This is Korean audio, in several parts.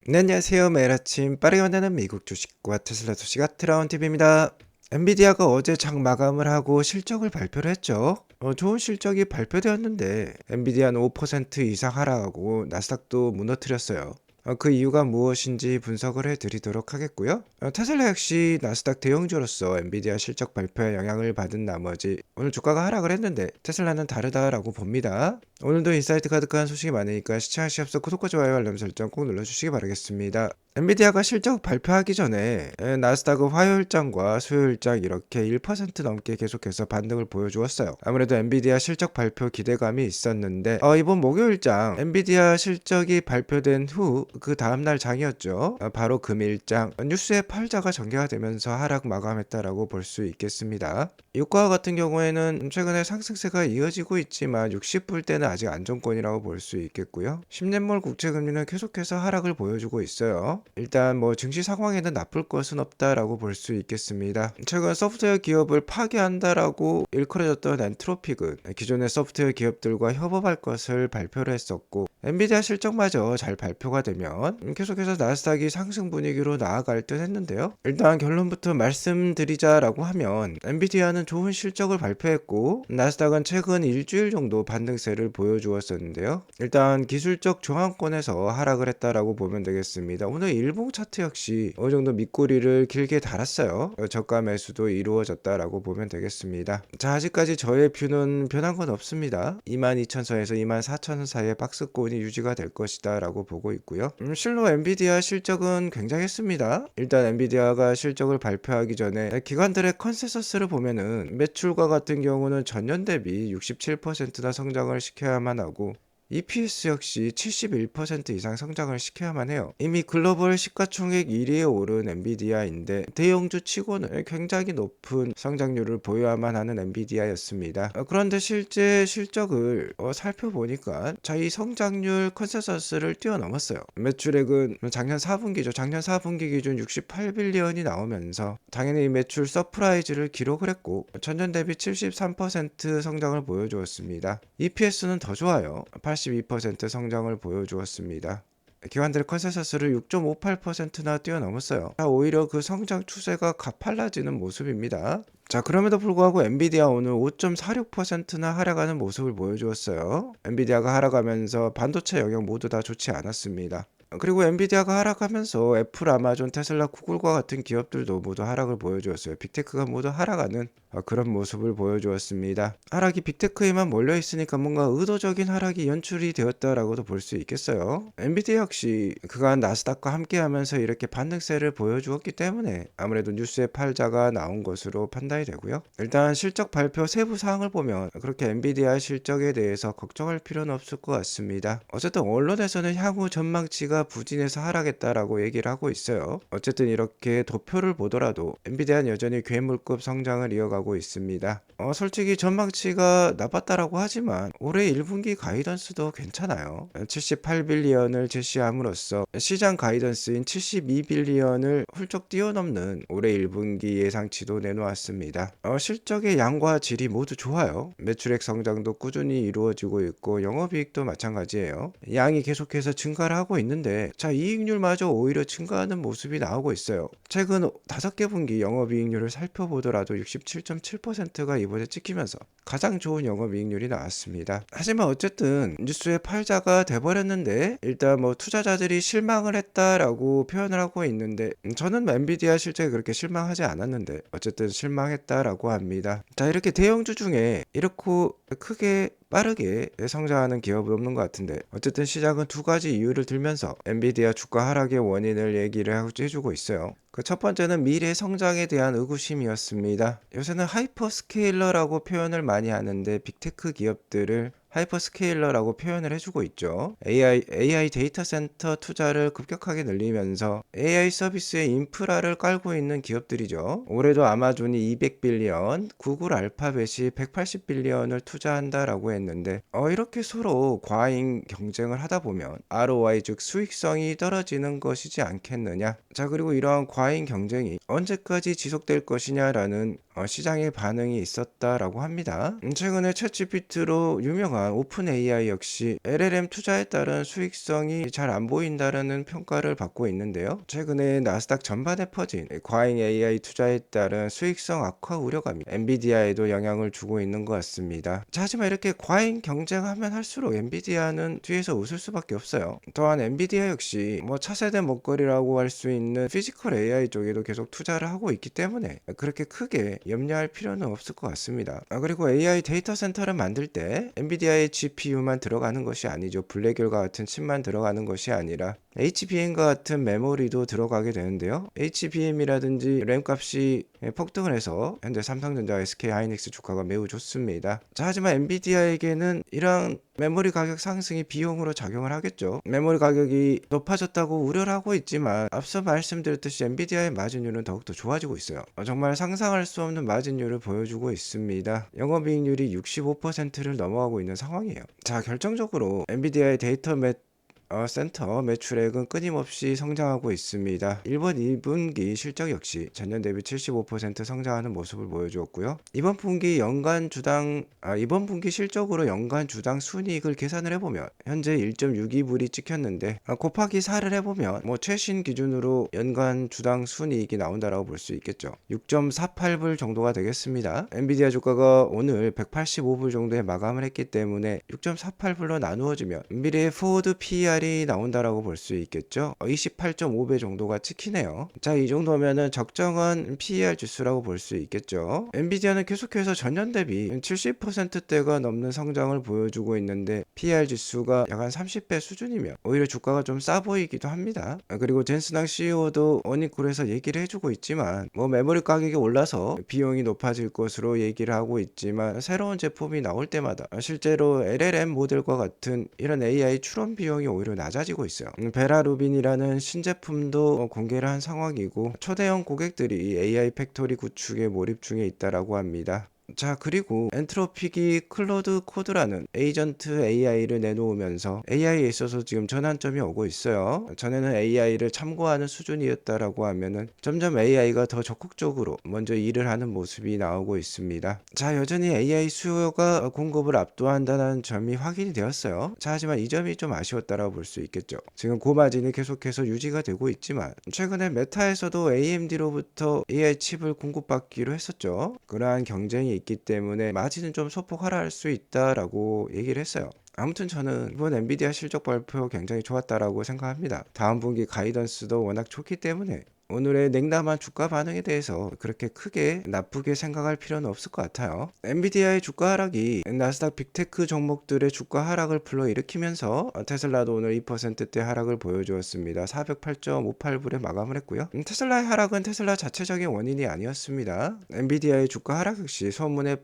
네, 안녕하세요. 매일 아침 빠르게 만나는 미국 주식과 테슬라 소식 트라운 TV입니다. 엔비디아가 어제 장 마감을 하고 실적을 발표를 했죠. 좋은 실적이 발표되었는데 엔비디아는 5% 이상 하락하고 나스닥도 무너뜨렸어요. 그 이유가 무엇인지 분석을 해드리도록 하겠고요. 테슬라 역시 나스닥 대형주로서 엔비디아 실적 발표에 영향을 받은 나머지 오늘 주가가 하락을 했는데 테슬라는 다르다라고 봅니다. 오늘도 인사이트 가득한 소식이 많으니까 시청하시 앞서 구독과 좋아요 알람 설정 꼭 눌러주시기 바라겠습니다. 엔비디아가 실적 발표하기 전에 나스닥은 화요일장과 수요일장 이렇게 1% 넘게 계속해서 반등을 보여주었어요. 아무래도 엔비디아 실적 발표 기대감이 있었는데 이번 목요일장 엔비디아 실적이 발표된 후 그 다음날 장이었죠. 바로 금일장 뉴스의 팔자가 전개가 되면서 하락 마감했다라고 볼 수 있겠습니다. 유가 같은 경우에는 최근에 상승세가 이어지고 있지만 60불대는 아직 안정권이라고 볼 수 있겠고요. 10년물 국채금리는 계속해서 하락을 보여주고 있어요. 일단 뭐 증시 상황에는 나쁠 것은 없다라고 볼 수 있겠습니다. 최근 소프트웨어 기업을 파괴한다라고 일컬어졌던 엔트로픽은 기존의 소프트웨어 기업들과 협업할 것을 발표를 했었고 엔비디아 실적마저 잘 발표가 되면 계속해서 나스닥이 상승 분위기로 나아갈 듯 했는데요. 일단 결론부터 말씀드리자라고 하면 엔비디아는 좋은 실적을 발표했고 나스닥은 최근 일주일 정도 반등세를 보여주었었는데요. 일단 기술적 저항권에서 하락을 했다라고 보면 되겠습니다. 오늘 일봉 차트 역시 어느 정도 밑꼬리를 길게 달았어요. 저가 매수도 이루어졌다라고 보면 되겠습니다. 자, 아직까지 저의 뷰는 변한 건 없습니다. 22,000선에서 24,000선 사이의 박스권이 유지가 될 것이다 라고 보고 있고요. 실로 엔비디아 실적은 굉장했습니다. 일단 엔비디아가 실적을 발표하기 전에 기관들의 컨센서스를 보면은 매출과 같은 경우는 전년 대비 67%나 성장을 시켜야만 하고 EPS 역시 71% 이상 성장을 시켜야만 해요. 이미 글로벌 시가총액 1위에 오른 엔비디아인데 대형주 치고는 굉장히 높은 성장률을 보여야만 하는 엔비디아였습니다. 그런데 실제 실적을 살펴보니까 이 성장률 컨센서스를 뛰어넘었어요. 매출액은 작년 4분기죠. 작년 4분기 기준 68빌리언이 나오면서 당연히 매출 서프라이즈를 기록을 했고 전년 대비 73% 성장을 보여주었습니다. EPS는 더 좋아요. 82% 성장을 보여주었습니다. 기관들의 컨센서스를 6.58%나 뛰어넘었어요. 오히려 그 성장 추세가 가팔라지는 모습입니다. 자, 그럼에도 불구하고 엔비디아 오늘 5.46%나 하락하는 모습을 보여주었어요. 엔비디아가 하락하면서 반도체 영역 모두 다 좋지 않았습니다. 그리고 엔비디아가 하락하면서 애플, 아마존, 테슬라, 구글과 같은 기업들도 모두 하락을 보여주었어요. 빅테크가 모두 하락하는 그런 모습을 보여주었습니다. 하락이 빅테크에만 몰려있으니까 뭔가 의도적인 하락이 연출이 되었다라고도 볼 수 있겠어요. 엔비디아 역시 그간 나스닥과 함께하면서 이렇게 반등세를 보여주었기 때문에 아무래도 뉴스의 팔자가 나온 것으로 판단이 되고요. 일단 실적 발표 세부 사항을 보면 그렇게 엔비디아 실적에 대해서 걱정할 필요는 없을 것 같습니다. 어쨌든 언론에서는 향후 전망치가 부진해서 하락했다라고 얘기를 하고 있어요. 어쨌든 이렇게 도표를 보더라도 엔비디아는 여전히 괴물급 성장을 이어가고 있습니다. 솔직히 전망치가 나빴다라고 하지만 올해 1분기 가이던스도 괜찮아요. 78빌리언을 제시함으로써 시장 가이던스인 72빌리언을 훌쩍 뛰어넘는 올해 1분기 예상치도 내놓았습니다. 실적의 양과 질이 모두 좋아요. 매출액 성장도 꾸준히 이루어지고 있고 영업이익도 마찬가지예요. 양이 계속해서 증가를 하고 있는데 자, 이익률마저 오히려 증가하는 모습이 나오고 있어요. 최근 5개 분기 영업이익률을 살펴보더라도 67.7%가 이번에 찍히면서 가장 좋은 영업이익률이 나왔습니다. 하지만 어쨌든 뉴스의 팔자가 돼버렸는데 일단 뭐 투자자들이 실망을 했다라고 표현을 하고 있는데 저는 엔비디아 실적에 그렇게 실망하지 않았는데 어쨌든 실망했다라고 합니다. 자, 이렇게 대형주 중에 이렇게 크게 빠르게 성장하는 기업은 없는 것 같은데 어쨌든 시장은 두 가지 이유를 들면서 엔비디아 주가 하락의 원인을 얘기를 해주고 있어요. 그 첫 번째는 미래 성장에 대한 의구심이었습니다. 요새는 하이퍼스케일러라고 표현을 많이 하는데 빅테크 기업들을 하이퍼스케일러라고 표현을 해주고 있죠. AI 데이터 센터 투자를 급격하게 늘리면서 AI 서비스의 인프라를 깔고 있는 기업들이죠. 올해도 아마존이 200빌리언, 구글 알파벳이 180빌리언을 투자한다라고 했는데 이렇게 서로 과잉 경쟁을 하다 보면 ROI 즉 수익성이 떨어지는 것이지 않겠느냐. 자, 그리고 이러한 과잉 경쟁이 언제까지 지속될 것이냐라는 시장의 반응이 있었다라고 합니다. 최근에 챗GPT로 유명한 오픈 AI 역시 LLM 투자에 따른 수익성이 잘 안 보인다는 평가를 받고 있는데요. 최근에 나스닥 전반에 퍼진 과잉 AI 투자에 따른 수익성 악화 우려감이 엔비디아에도 영향을 주고 있는 것 같습니다. 자, 하지만 이렇게 과잉 경쟁하면 할수록 엔비디아는 뒤에서 웃을 수밖에 없어요. 또한 엔비디아 역시 차세대 먹거리라고 할 수 있는 피지컬 AI 쪽에도 계속 투자를 하고 있기 때문에 그렇게 크게 염려할 필요는 없을 것 같습니다. 그리고 AI 데이터 센터를 만들 때 엔비디아의 GPU만 들어가는 것이 아니죠. 블랙열과 같은 칩만 들어가는 것이 아니라 HBM과 같은 메모리도 들어가게 되는데요. HBM이라든지 램 값이 폭등을 해서 현재 삼성전자, SK하이닉스 주가가 매우 좋습니다. 자, 하지만 엔비디아에게는 이러한 메모리 가격 상승이 비용으로 작용을 하겠죠. 메모리 가격이 높아졌다고 우려를 하고 있지만 앞서 말씀드렸듯이 엔비디아의 마진율은 더욱더 좋아지고 있어요. 정말 상상할 수 없는 마진율을 보여주고 있습니다. 영업이익률이 65%를 넘어가고 있는 상황이에요. 자, 결정적으로 엔비디아의 데이터 센터 매출액은 끊임없이 성장하고 있습니다. 일본 2분기 실적 역시 전년 대비 75% 성장하는 모습을 보여주었고요. 이번 분기 실적으로 연간 주당 순이익을 계산을 해보면 현재 1.62불이 찍혔는데 곱하기 4를 해보면 최신 기준으로 연간 주당 순이익이 나온다라고 볼 수 있겠죠. 6.48불 정도가 되겠습니다. 엔비디아 주가가 오늘 185불 정도에 마감을 했기 때문에 6.48불로 나누어지면 미래의 포워드 PER이 나온다라고 볼 수 있겠죠. 28.5배 정도가 찍히네요. 자, 이 정도면은 적정한 PER 지수라고 볼 수 있겠죠. 엔비디아는 계속해서 전년 대비 70%대가 넘는 성장을 보여주고 있는데 PER 지수가 약 한 30배 수준이면 오히려 주가가 좀 싸 보이기도 합니다. 그리고 젠스낭 CEO도 어닝콜에서 얘기를 해주고 있지만 메모리 가격이 올라서 비용이 높아질 것으로 얘기를 하고 있지만 새로운 제품이 나올 때마다 실제로 LLM 모델과 같은 이런 AI 출원 비용이 오히려 낮아지고 있어요. 베라루빈이라는 신제품도 공개를 한 상황이고 초대형 고객들이 AI 팩토리 구축에 몰입 중에 있다라고 합니다. 자, 그리고 엔트로픽이 클로드 코드라는 에이전트 AI를 내놓으면서 AI에 있어서 지금 전환점이 오고 있어요. 전에는 AI를 참고하는 수준이었다라고 하면은 점점 AI가 더 적극적으로 먼저 일을 하는 모습이 나오고 있습니다. 자, 여전히 AI 수요가 공급을 압도한다는 점이 확인이 되었어요. 자, 하지만 이 점이 좀 아쉬웠다라고 볼 수 있겠죠. 지금 고마진이 계속해서 유지가 되고 있지만 최근에 메타에서도 AMD로부터 AI 칩을 공급받기로 했었죠. 그러한 경쟁이 있기 때문에 마진은 좀 소폭 하락할 수 있다라고 얘기를 했어요. 아무튼 저는 이번 엔비디아 실적 발표 굉장히 좋았다라고 생각합니다. 다음 분기 가이던스도 워낙 좋기 때문에 오늘의 냉담한 주가 반응에 대해서 그렇게 크게 나쁘게 생각할 필요는 없을 것 같아요. 엔비디아의 주가 하락이 나스닥 빅테크 종목들의 주가 하락을 불러일으키면서 테슬라도 오늘 2%대 하락을 보여주었습니다. 408.58불에 마감을 했고요. 테슬라의 하락은 테슬라 자체적인 원인이 아니었습니다. 엔비디아의 주가 하락 역시 소문에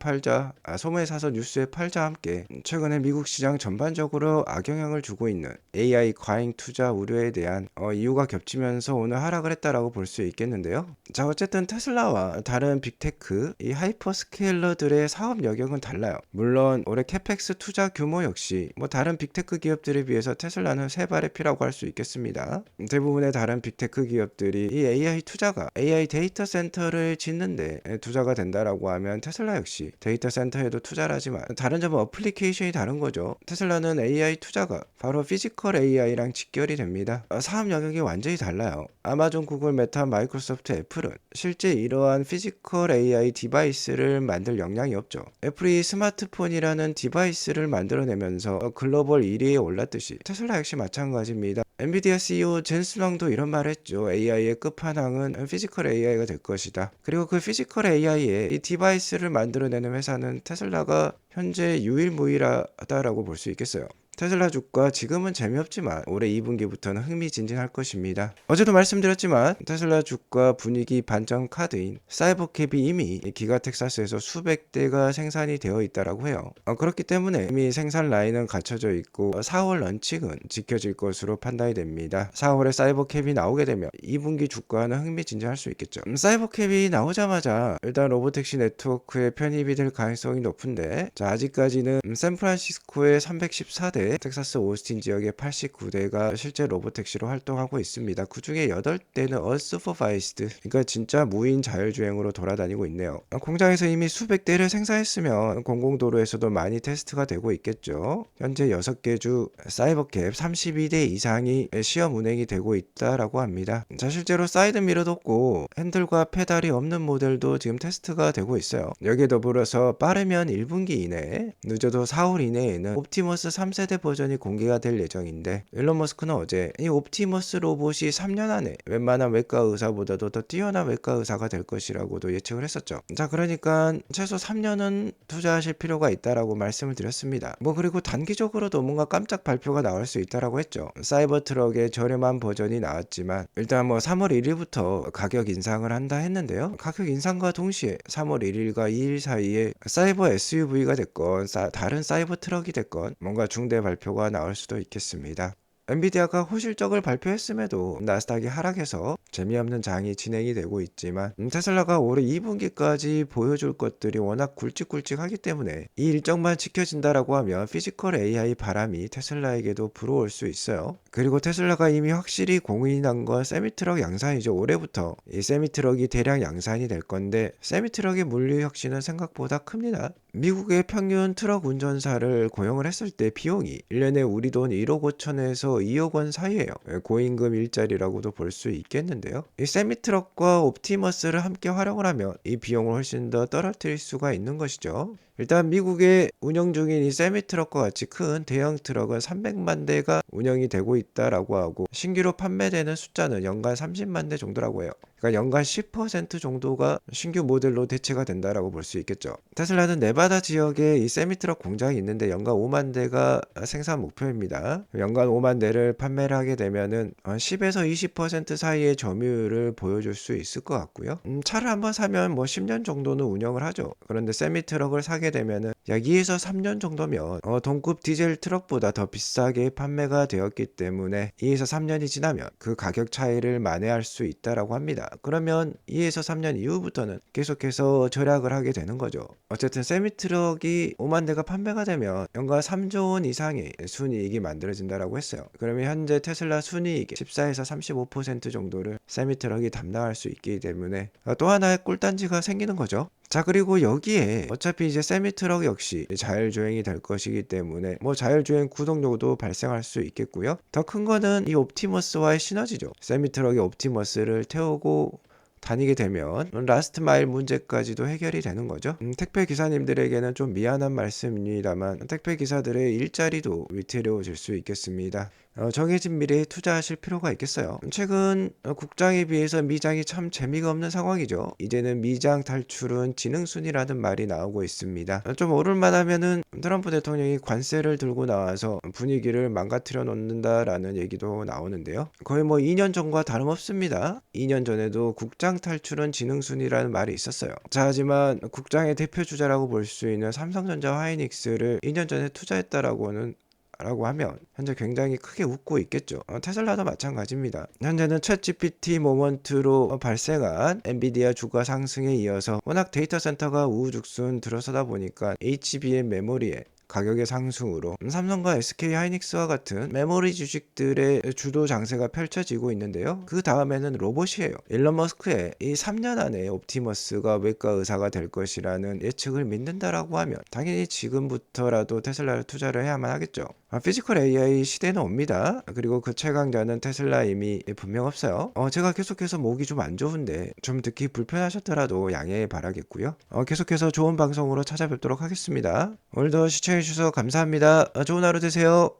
사서 뉴스에 팔자 함께 최근에 미국 시장 전반적으로 악영향을 주고 있는 AI 과잉 투자 우려에 대한 이유가 겹치면서 오늘 하락을 했다라고 볼 수 있겠는데요. 자, 어쨌든 테슬라와 다른 빅테크, 이 하이퍼스케일러들의 사업 영역은 달라요. 물론 올해 캐펙스 투자 규모 역시 다른 빅테크 기업들에 비해서 테슬라는 세 발의 피라고 할 수 있겠습니다. 대부분의 다른 빅테크 기업들이 이 AI 투자가 AI 데이터 센터를 짓는데 투자가 된다라고 하면 테슬라 역시 데이터 센터에도 투자를 하지만 다른 점은 어플리케이션이 다른 거죠. 테슬라는 AI 투자가 바로 피지컬 AI랑 직결이 됩니다. 사업 영역이 완전히 달라요. 아마존, 구글, 메타, 마이크로소프트, 애플은 실제 이러한 피지컬 AI 디바이스를 만들 역량이 없죠. 애플이 스마트폰이라는 디바이스를 만들어내면서 글로벌 1위에 올랐듯이 테슬라 역시 마찬가지입니다. 엔비디아 CEO 젠슨왕도 이런 말을 했죠. AI의 끝판왕은 피지컬 AI가 될 것이다. 그리고 그 피지컬 AI의 이 디바이스를 만들어내는 회사는 테슬라가 현재 유일무이하다라고 볼 수 있겠어요. 테슬라 주가 지금은 재미없지만 올해 2분기부터는 흥미진진할 것입니다. 어제도 말씀드렸지만 테슬라 주가 분위기 반전 카드인 사이버캡이 이미 기가 텍사스에서 수백 대가 생산이 되어 있다라고 해요. 그렇기 때문에 이미 생산 라인은 갖춰져 있고 4월 런칭은 지켜질 것으로 판단이 됩니다. 4월에 사이버캡이 나오게 되면 2분기 주가는 흥미진진할 수 있겠죠. 사이버캡이 나오자마자 일단 로보택시 네트워크에 편입이 될 가능성이 높은데 자, 아직까지는 샌프란시스코의 314대 현재 텍사스 오스틴 지역에 89대가 실제 로보택시로 활동하고 있습니다. 그 중에 8대는 unsupervised, 그러니까 진짜 무인 자율주행으로 돌아다니고 있네요. 공장에서 이미 수백 대를 생산했으면 공공도로에서도 많이 테스트가 되고 있겠죠. 현재 6개 주 사이버캡 32대 이상이 시험 운행이 되고 있다라고 합니다. 자, 실제로 사이드 미러도 없고 핸들과 페달이 없는 모델도 지금 테스트가 되고 있어요. 여기에 더불어서 빠르면 1분기 이내, 늦어도 4월 이내에는 옵티머스 3세대 버전이 공개가 될 예정인데, 일론 머스크는 어제 이 옵티머스 로봇이 3년 안에 웬만한 외과 의사보다도 더 뛰어난 외과 의사가 될 것이라고도 예측을 했었죠. 자, 그러니까 최소 3년은 투자하실 필요가 있다라고 말씀을 드렸습니다. 그리고 단기적으로도 뭔가 깜짝 발표가 나올 수 있다라고 했죠. 사이버 트럭의 저렴한 버전이 나왔지만 일단 3월 1일부터 가격 인상을 한다 했는데요. 가격 인상과 동시에 3월 1일과 2일 사이에 사이버 SUV가 됐건 다른 사이버 트럭이 됐건 뭔가 중대 발표가 나올 수도 있겠습니다. 엔비디아가 호실적을 발표했음에도 나스닥이 하락해서 재미없는 장이 진행이 되고 있지만, 테슬라가 올해 2분기까지 보여줄 것들이 워낙 굵직굵직하기 때문에 이 일정만 지켜진다라고 하면 피지컬 AI 바람이 테슬라에게도 불어올 수 있어요. 그리고 테슬라가 이미 확실히 공인이 난 건 세미트럭 양산이죠. 올해부터 이 세미트럭이 대량 양산이 될 건데, 세미트럭의 물류 혁신은 생각보다 큽니다. 미국의 평균 트럭 운전사를 고용을 했을 때 비용이 1년에 우리 돈 1억 5천에서 2억 원 사이에요. 고임금 일자리라고도 볼 수 있겠는데요. 이 세미트럭과 옵티머스를 함께 활용을 하면 이 비용을 훨씬 더 떨어뜨릴 수가 있는 것이죠. 일단 미국에 운영 중인 이 세미트럭과 같이 큰 대형 트럭은 300만 대가 운영이 되고 있다라고 하고, 신규로 판매되는 숫자는 연간 30만 대 정도라고 해요. 그러니까 연간 10% 정도가 신규 모델로 대체가 된다라고 볼 수 있겠죠. 테슬라는 네바다 지역에 이 세미트럭 공장이 있는데 연간 5만 대가 생산 목표입니다. 연간 5만 대를 판매를 하게 되면은 10에서 20% 사이의 점유율을 보여줄 수 있을 것 같고요. 차를 한번 사면 10년 정도는 운영을 하죠. 그런데 세미트럭을 사게 되면은 약 2에서 3년 정도면 동급 디젤 트럭보다 더 비싸게 판매가 되었기 때문에 2에서 3년이 지나면 그 가격 차이를 만회할 수 있다라고 합니다. 그러면 2에서 3년 이후부터는 계속해서 절약을 하게 되는 거죠. 어쨌든 세미트럭이 5만 대가 판매가 되면 연간 3조 원 이상의 순이익이 만들어진다라고 했어요. 그러면 현재 테슬라 순이익의 14에서 35% 정도를 세미트럭이 담당할 수 있기 때문에 또 하나의 꿀단지가 생기는 거죠. 자, 그리고 여기에 어차피 이제 세미트럭 역시 자율주행이 될 것이기 때문에 자율주행 구동료도 발생할 수 있겠고요. 더 큰 거는 이 옵티머스와의 시너지죠. 세미트럭이 옵티머스를 태우고 다니게 되면 라스트 마일 문제까지도 해결이 되는 거죠. 택배 기사님들에게는 좀 미안한 말씀입니다만 택배 기사들의 일자리도 위태로워질 수 있겠습니다. 정해진 미래에 투자하실 필요가 있겠어요. 최근 국장에 비해서 미장이 참 재미가 없는 상황이죠. 이제는 미장 탈출은 지능순이라는 말이 나오고 있습니다. 좀 오를만 하면은 트럼프 대통령이 관세를 들고 나와서 분위기를 망가뜨려 놓는다라는 얘기도 나오는데요. 거의 2년 전과 다름없습니다. 2년 전에도 국장 탈출은 지능순이라는 말이 있었어요. 자, 하지만 국장의 대표 주자라고 볼 수 있는 삼성전자 하이닉스를 2년 전에 투자했다라고 하면 현재 굉장히 크게 웃고 있겠죠. 테슬라도 마찬가지입니다. 현재는 챗GPT 모먼트로 발생한 엔비디아 주가 상승에 이어서 워낙 데이터 센터가 우후죽순 들어서다 보니까 HBM 메모리에 가격의 상승으로 삼성과 SK 하이닉스와 같은 메모리 주식들의 주도 장세가 펼쳐지고 있는데요. 그 다음에는 로봇이에요. 일론 머스크의 이 3년 안에 옵티머스가 외과 의사가 될 것이라는 예측을 믿는다라고 하면 당연히 지금부터라도 테슬라를 투자를 해야만 하겠죠. 피지컬 AI 시대는 옵니다. 그리고 그 최강자는 테슬라임이 분명 없어요. 제가 계속해서 목이 좀 안 좋은데 좀 듣기 불편하셨더라도 양해 바라겠고요. 계속해서 좋은 방송으로 찾아뵙도록 하겠습니다. 오늘도 시청해주셔서 감사합니다. 좋은 하루 되세요.